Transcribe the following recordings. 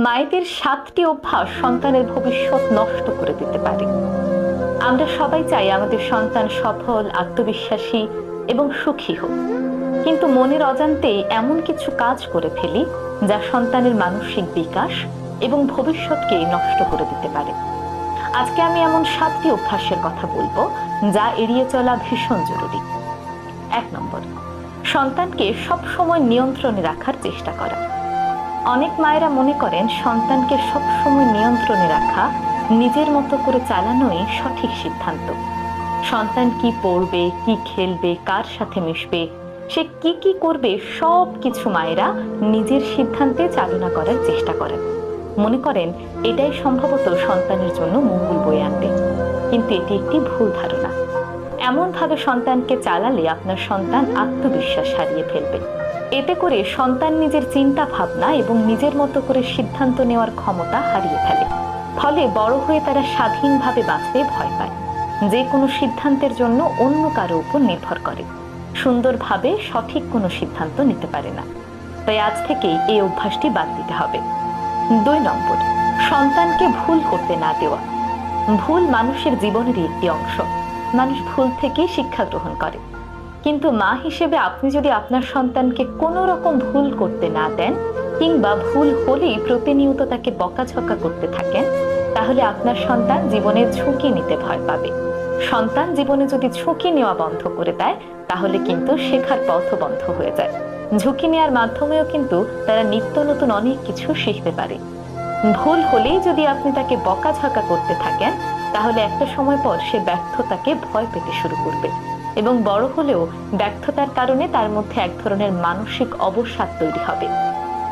মায়েদের 7টি অভ্যাস সন্তানের ভবিষ্যৎ নষ্ট করে দিতে পারে। আমরা সবাই চাই আমাদের সন্তান সফল, আত্মবিশ্বাসী এবং সুখী হোক, কিন্তু মনের অজান্তেই এমন কিছু কাজ করে ফেলি যা সন্তানের মানসিক বিকাশ এবং ভবিষ্যৎকে নষ্ট করে দিতে পারে। আজকে আমি এমন 7টি অভ্যাসের কথা বলবো যা এড়িয়ে চলা ভীষণ জরুরি। 1 নম্বর, সন্তানকে সবসময় নিয়ন্ত্রণে রাখার চেষ্টা করা। অনেক মায়েরা মনে করেন সন্তানকে সবসময় নিয়ন্ত্রণে রাখা, নিজের মতো করে চালানোই সঠিক সিদ্ধান্ত। সন্তান কি পড়বে, কি খেলবে, কার সাথে মিশবে, সে কি কি করবে, সব কিছু মায়েরা নিজের সিদ্ধান্তে চালনা করার চেষ্টা করেন। মনে করেন এটাই সম্ভবত সন্তানের জন্য মঙ্গল বয়ে আনবে, কিন্তু এটি একটি ভুল ধারণা। এমন ভাবে সন্তানকে চালালে আপনার সন্তান আত্মবিশ্বাস হারিয়ে ফেলবে। এতে করে সন্তান নিজের চিন্তা ভাবনা এবং নিজের মতো করে সিদ্ধান্ত নেওয়ার ক্ষমতা হারিয়ে ফেলে। ফলে বড় হয়ে তারা স্বাধীনভাবে বাঁচতে ভয় পায়, যে কোনো সিদ্ধান্তের জন্য অন্য কারো উপর নির্ভর করে, সুন্দরভাবে সঠিক কোনো সিদ্ধান্ত নিতে পারে না। তাই আজ থেকেই এই অভ্যাসটি বাদ দিতে হবে। 2 নম্বর, সন্তানকে ভুল করতে না দেওয়া। ভুল মানুষের জীবনেরই একটি অংশ। মানুষ ভুল থেকেই শিক্ষা গ্রহণ করে, কিন্তু মা হিসেবে আপনি যদি আপনার সন্তানকে কোনো রকম ভুল করতে না দেন, কিংবা ভুল হলেই প্রতিনিয়ত তাকে বকাঝকা করতে থাকেন, তাহলে আপনার সন্তান জীবনে ঝুঁকি নিতে ভয় পাবে। সন্তান জীবনে যদি ঝুঁকি নেওয়া বন্ধ করে দেয়, তাহলে কিন্তু শেখার পথও বন্ধ হয়ে যায়। ঝুঁকি নেওয়ার মাধ্যমেও কিন্তু তারা নিত্য নতুন অনেক কিছু শিখতে পারে। ভুল হলেই যদি আপনি তাকে বকাঝকা করতে থাকেন, তাহলে একটা সময় পর সে ব্যর্থতাকে ভয় পেতে শুরু করবে, এবং বড় হলেও ব্যর্থতার কারণে তার মধ্যে এক ধরনের মানসিক অবসাদ তৈরি হবে।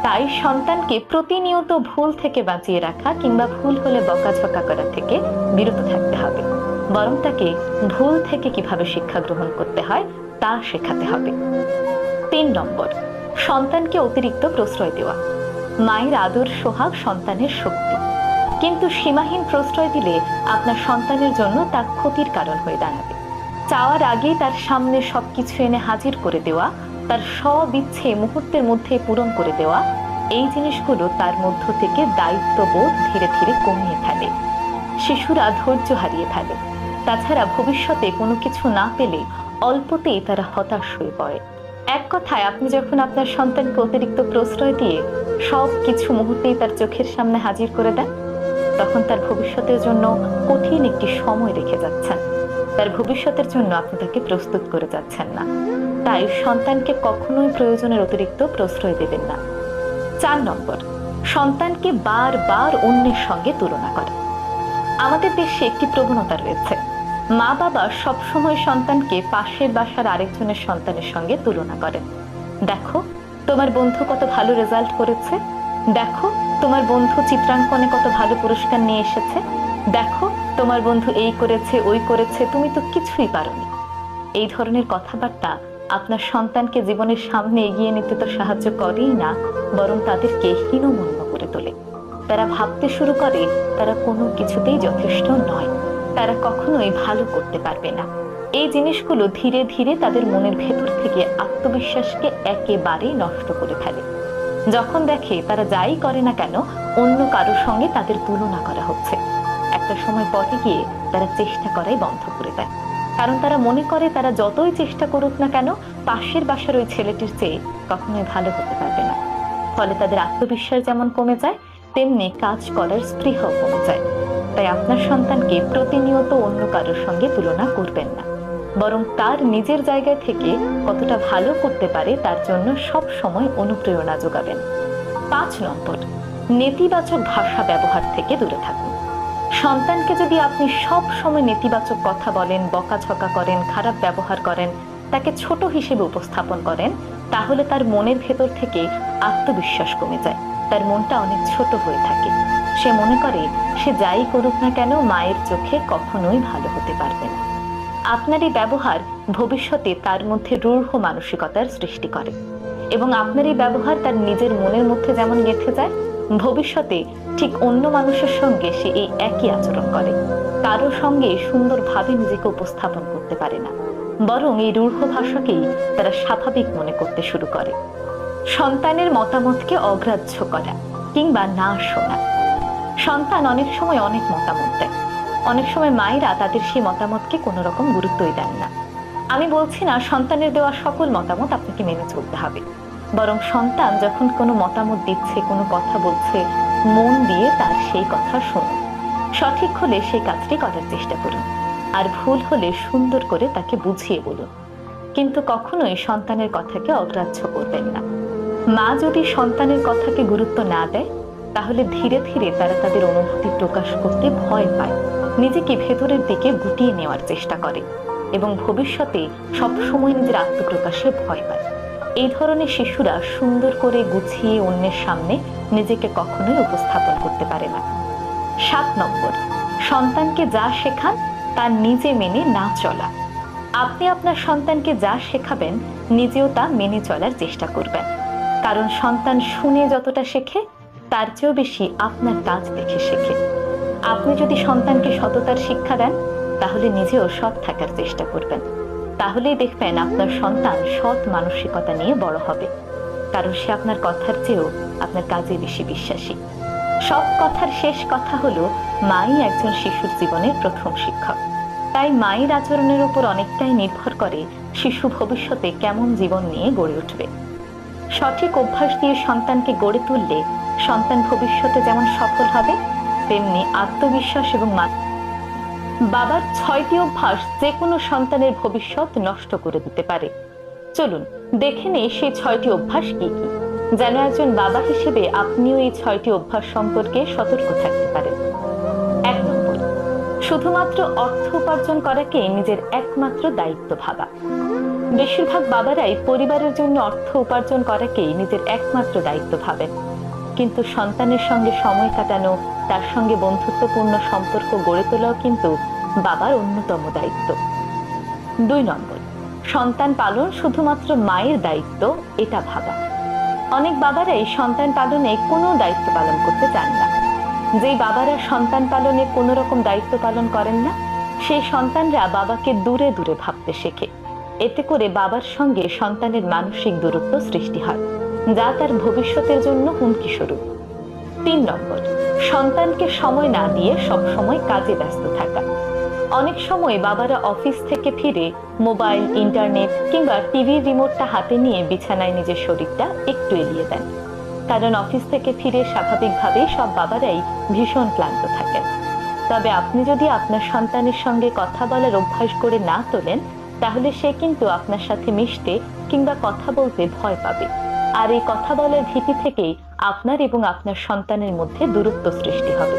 তাই সন্তানকে প্রতিনিয়ত ভুল থেকে বাঁচিয়ে রাখা কিংবা ভুল হলে বকাঝকা করা থেকে বিরত থাকতে হবে, বরং তাকে ভুল থেকে কিভাবে শিক্ষা গ্রহণ করতে হয় তা শেখাতে হবে। 3 নম্বর, সন্তানকে অতিরিক্ত প্রশ্রয় দেওয়া। মায়ের আদর সোহাগ সন্তানের শক্তি, কিন্তু সীমাহীন প্রশ্রয় দিলে আপনার সন্তানের জন্য তা ক্ষতির কারণ হয়ে দাঁড়াবে। চাওয়ার আগেই তার সামনে সবকিছু এনে হাজির করে দেওয়া, তার সব ইচ্ছে মুহূর্তের মধ্যে পূরণ করে দেওয়া, এই জিনিসগুলো তার মধ্য থেকে দায়িত্ববোধ ধীরে ধীরে কমিয়ে ফেলে। শিশুরা ধৈর্য হারিয়ে ফেলে। তাছাড়া ভবিষ্যতে কোনো কিছু না পেলে অল্পতেই তারা হতাশ হয়ে পড়ে। এক কথায়, আপনি যখন আপনার সন্তানকে অতিরিক্ত প্রশ্রয় দিয়ে সব কিছু মুহূর্তেই তার চোখের সামনে হাজির করে দেন, তখন তার ভবিষ্যতের জন্য কঠিন একটি সময় রেখে যাচ্ছেন। তার ভবিষ্যতের জন্য আপনি তাকে প্রস্তুত করে যাচ্ছেন না। তাই সন্তানকে কখনোই প্রয়োজনের অতিরিক্ত প্রশ্রয় দেবেন না। 4 নম্বর, সন্তানকে বারবার অন্যের সঙ্গে তুলনা করা। আমাদের দেশে একটি প্রবণতা রয়েছে, মা বাবা সবসময় সন্তানকে পাশের বাসার আরেকজনের সন্তানের সঙ্গে তুলনা করেন। দেখো তোমার বন্ধু কত ভালো রেজাল্ট করেছে, দেখো তোমার বন্ধু চিত্রাঙ্কনে কত ভালো পুরস্কার নিয়ে এসেছে, দেখো তোমার বন্ধু এই করেছে, ওই করেছে, তুমি তো কিছুই পারোনি। এই ধরনের কথাবার্তা আপনার সন্তানকে জীবনের সামনে এগিয়ে নিতে তো সাহায্য করেই না, বরং তাদেরকে হীনমন্য করে তোলে। তারা ভাবতে শুরু করে তারা কোনো কিছুতেই যথেষ্ট নয়, তারা কখনোই ভালো করতে পারবে না। এই জিনিসগুলো ধীরে ধীরে তাদের মনের ভেতর থেকে আত্মবিশ্বাসকে একেবারেই নষ্ট করে ফেলে। যখন দেখে তারা যাই করে না কেন অন্য কারোর সঙ্গে তাদের তুলনা করা হচ্ছে, একটা সময় পরে গিয়ে তারা চেষ্টা করাই বন্ধ করে দেয়। কারণ তারা মনে করে তারা যতই চেষ্টা করুক না কেন, পাশের বাসার ওই ছেলেটির চেয়ে কখনোই ভালো হতে পারবে না। ফলে তাদের আত্মবিশ্বাস যেমন কমে যায়, তেমনি কাজ করার স্পৃহাও কমে যায়। তাই আপনার সন্তানকে প্রতিনিয়ত অন্য কারোর সঙ্গে তুলনা করবেন না, বরং তার নিজের জায়গা থেকে কতটা ভালো করতে পারে তার জন্য সব সময় অনুপ্রেরণা যোগাবেন। 5 নম্বর, নেতিবাচক ভাষা ব্যবহার থেকে দূরে থাকুন। সন্তানকে যদি আপনি সব সময় নেতিবাচক কথা বলেন, বকাঝকা করেন, খারাপ ব্যবহার করেন, তাকে ছোট হিসেবে উপস্থাপন করেন, তাহলে তার মনের ভেতর থেকে আত্মবিশ্বাস কমে যায়। তার মনটা অনেক ছোট হয়ে থাকে। সে মনে করে সে যাই করুক না কেন মায়ের চোখে কখনোই ভালো হতে পারবে না। আপনার এই ব্যবহার ভবিষ্যতে তার মধ্যে রূঢ় মানসিকতার সৃষ্টি করে, এবং আপনার এই ব্যবহার তার নিজের মনের মধ্যে যেমন গেঁথে যায়, ভবিষ্যতে ঠিক অন্য মানুষের সঙ্গে সে এই একই আচরণ করে। কারো সঙ্গে সুন্দরভাবে নিজেকে উপস্থাপন করতে পারে না, বরং এই রূঢ় ভাষাকেই তারা স্বাভাবিক মনে করতে শুরু করে। সন্তানের মতামতকে অগ্রাহ্য করা। কিংবা না শোনা। সন্তান অনেক সময় অনেক মতামত দেয়, অনেক সময় মায়েরা তাদের সেই মতামতকে কোনো রকম গুরুত্বই দেন না। আমি বলছি না সন্তানের দেওয়া সকল মতামত আপনাকে মেনে চলতে হবে, বরং সন্তান যখন কোনো মতামত দিচ্ছে, কোনো কথা বলছে, মন দিয়ে তার সেই কথা শুনুন। সঠিক হলে সেই কাজটি করার চেষ্টা করুন, আর ভুল হলে সুন্দর করে তাকে বুঝিয়ে বলুন। কিন্তু কখনোই সন্তানের কথাকে অগ্রাহ্য করবেন না। মা যদি সন্তানের কথাকে গুরুত্ব না দেয়, তাহলে ধীরে ধীরে তারা তাদের অনুভূতি প্রকাশ করতে ভয় পায়, নিজেকে ভেতরের দিকে গুটিয়ে নেওয়ার চেষ্টা করে এবং ভবিষ্যতে সবসময় নিজের আত্মপ্রকাশে ভয় পায়। এই ধরনের শিশুরা সুন্দর করে গুছিয়ে অন্যের সামনে নিজেকে কখনোই উপস্থাপন করতে পারে না। 7 নম্বর, সন্তানকে যা শেখান তা নিজে মেনে না চলা। আপনি আপনার সন্তানকে যা শেখাবেন নিজেও তা মেনে চলার চেষ্টা করবেন, কারণ সন্তান শুনে যতটা শেখে তার চেয়েও বেশি আপনার কাজ দেখে শেখে। আপনি যদি সন্তানকে সততার শিক্ষা দেন, তাহলে নিজেও সৎ থাকার চেষ্টা করবেন। তাহলেই দেখবেন আপনার সন্তান সৎ মানসিকতা নিয়ে বড় হবে, কারণ সে আপনার কথার চেয়েও আপনার কাজে বেশি বিশ্বাসী। সব কথার শেষ কথা হলো, মাই একজন শিশুর জীবনের প্রথম শিক্ষক। তাই মায়ের আচরণের উপর অনেকটাই নির্ভর করে শিশু ভবিষ্যতে কেমন জীবন নিয়ে গড়ে উঠবে। সঠিক অভ্যাস দিয়ে সন্তানকে গড়ে তুললে সন্তান ভবিষ্যতে যেমন সফল হবে, তেমনি আত্মবিশ্বাস এবং বাবার 6টি অভ্যাস যে কোনো সন্তানের ভবিষ্যৎ নষ্ট করে দিতে পারে। চলুন দেখে নেই সেই 6টি অভ্যাস কি কি, যেন একজন বাবা হিসেবে আপনিও এই 6টি অভ্যাস সম্পর্কে সতর্ক থাকতে পারেন। 1 নম্বর, শুধুমাত্র অর্থ উপার্জন করাকে নিজের একমাত্র দায়িত্ব ভাবা। বেশিরভাগ বাবারাই পরিবারের জন্য অর্থ উপার্জন করাকেই নিজের একমাত্র দায়িত্ব ভাবেন, কিন্তু সন্তানের সঙ্গে সময় কাটানো, তার সঙ্গে বন্ধুত্বপূর্ণ সম্পর্ক গড়ে তোলাও কিন্তু বাবার অন্যতম দায়িত্ব। 2 নম্বর, সন্তান পালন শুধুমাত্র মায়ের দায়িত্ব এটা ভাবা। অনেক বাবারাই সন্তান পালনে কোনো দায়িত্ব পালন করতে চান না। যেই বাবারা সন্তান পালনে কোনো রকম দায়িত্ব পালন করেন না, সেই সন্তানরা বাবাকে দূরে দূরে ভাবতে শেখে। এতে করে বাবার সঙ্গে সন্তানের মানসিক দূরত্ব সৃষ্টি হয়, যা তার ভবিষ্যতের জন্য হুমকি স্বরূপ। 3 নম্বর, সন্তানকে সময় না দিয়ে সব সময় কাজে ব্যস্ত থাকা। অনেক সময় বাবারা অফিস থেকে ফিরে মোবাইল, ইন্টারনেট কিংবা টিভির রিমোটটা হাতে নিয়ে বিছানায় নিজের শরীরটা একটু এলিয়ে দেন, কারণ অফিস থেকে ফিরে স্বাভাবিকভাবেই সব বাবারাই ভীষণ ক্লান্ত থাকেন। তবে আপনি যদি আপনার সন্তানের সঙ্গে কথা বলার অভ্যাস করে না তোলেন, তাহলে সে কিন্তু আপনার সাথে মিশতে কিংবা কথা বলতে ভয় পাবে, আর এই কথা বলার ভীতি থেকেই আপনার এবং আপনার সন্তানের মধ্যে দূরত্ব সৃষ্টি হবে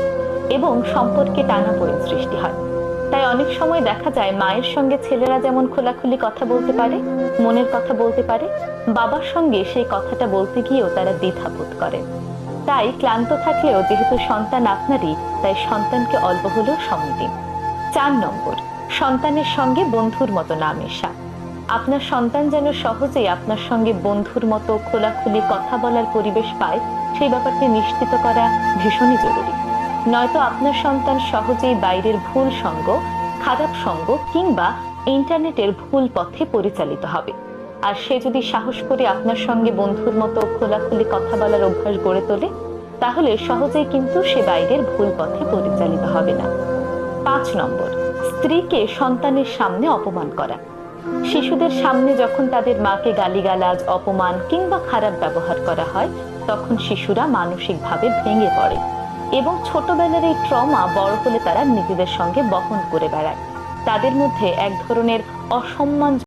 এবং সম্পর্কে টানাপোড়েন সৃষ্টি হয়। তাই অনেক সময় দেখা যায় মায়ের সঙ্গে ছেলেরা যেমন খোলাখুলি কথা বলতে পারে, মনের কথা বলতে পারে, বাবার সঙ্গে সেই কথাটা বলতে গিয়েও তারা দ্বিধাবোধ করেন। তাই ক্লান্ত থাকলেও যেহেতু সন্তান আপনারই, তাই সন্তানকে অল্প হলেও সময় দিন। 4 নম্বর, সন্তানের সঙ্গে বন্ধুর মতো না মেশা। আপনার সন্তান যেন সহজেই আপনার সঙ্গে বন্ধুর মতো খোলাখুলি কথা বলার পরিবেশ পায়, সেই ব্যাপারটি নিশ্চিত করা ভীষণই জরুরি। নয়তো আপনার সন্তান সহজেই বাইরের ভুল সঙ্গ, খারাপ সঙ্গ কিংবা ইন্টারনেটের ভুল পথে পরিচালিত হবে। আর সে যদি সাহস করে আপনার সঙ্গে বন্ধুর মতো খোলাখুলি কথা বলার অভ্যাস গড়ে তোলে, তাহলে সহজেই কিন্তু সে বাইরের ভুল পথে পরিচালিত হবে না। 5 নম্বর, স্ত্রীকে সন্তানের সামনে অপমান করা। শিশুদের সামনে যখন তাদের মাকে গালিগালাজ, অপমান কিংবা খারাপ ব্যবহার করা হয়, তখন শিশুরা মানসিকভাবে ভেঙে পড়ে এবং ছোটবেলার এই ট্রমা বড় হলে তারা নিজেদের সঙ্গে বহন করে বেড়ায়। তাদের মধ্যে এক ধরনের অসম্মান